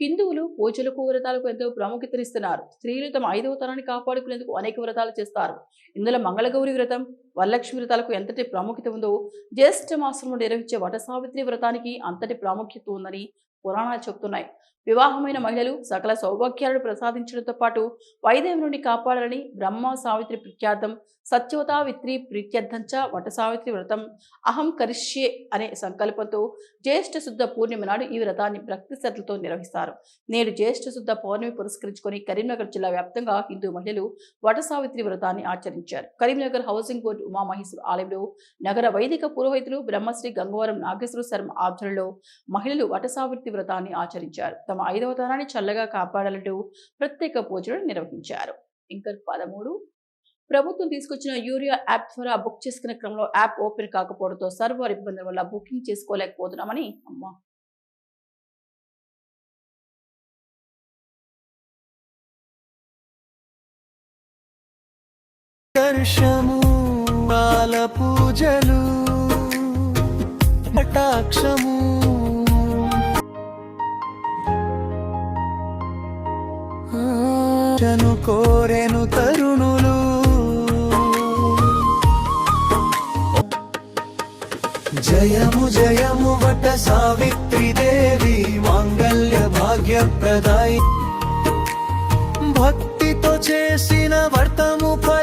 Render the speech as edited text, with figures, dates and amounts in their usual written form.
హిందువులు పూజలకు, వ్రతాలకు ఎంతో ప్రాముఖ్యతనిస్తున్నారు. స్త్రీలు తమ 5వ తరాన్ని కాపాడుకునేందుకు అనేక వ్రతాలు చేస్తారు. ఇందులో మంగళగౌరి వ్రతం, వరలక్ష్మి వ్రతాలకు ఎంతటి ప్రాముఖ్యత ఉందో, జ్యేష్ఠ మాసంలో నిర్వహించే వట సావిత్రి వ్రతానికి అంతటి ప్రాముఖ్యత ఉందని పురాణాలు చెబుతున్నాయి. వివాహమైన మహిళలు సకల సౌభాగ్యాలను ప్రసాదించడంతో పాటు వైదేవి నుండి కాపాడాలని బ్రహ్మ సావిత్రి ప్రీత్యార్థం, సత్యవతా విత్రి ప్రీత్యర్థంచ వట సావిత్రి వ్రతం అహం కరిష్యే అనే సంకల్పంతో జ్యేష్ఠ శుద్ధ పూర్ణిమ నాడు ఈ వ్రతాన్ని భక్తి శ్రద్ధలతో నిర్వహిస్తారు. నేడు జ్యేష్ఠ శుద్ధ పౌర్ణమి పురస్కరించుకొని కరీంనగర్ జిల్లా వ్యాప్తంగా హిందూ మహిళలు వట సావిత్రి వ్రతాన్ని ఆచరించారు. కరీంనగర్ హౌసింగ్ బోర్డు ఉమామహేశ్వర ఆలయంలో నగర వైదిక పురోహితులు బ్రహ్మశ్రీ గంగవరం నాగేశ్వర శర్మ ఆధ్వర్యంలో మహిళలు వట సావిత్రి వ్రతాన్ని ఆచరించారు. తమ 5వ తరాన్ని చల్లగా కాపాడాలంటూ ప్రత్యేక పూజలు నిర్వహించారు. ఇంకా 13 ప్రభుత్వం తీసుకొచ్చిన యూరియా యాప్ ద్వారా బుక్ చేసుకునే క్రమంలో యాప్ ఓపెన్ కాకపోవడంతో సర్వర్ ఇబ్బందుల వల్ల బుకింగ్ చేసుకోలేకపోతున్నామని పూజలు కటాక్షము కోరెను తరుణులు జయము జయము వట సావిత్రి దేవి మాంగళ్య భాగ్యప్రదాయి భక్తితో చేసిన వర్తము ఫలి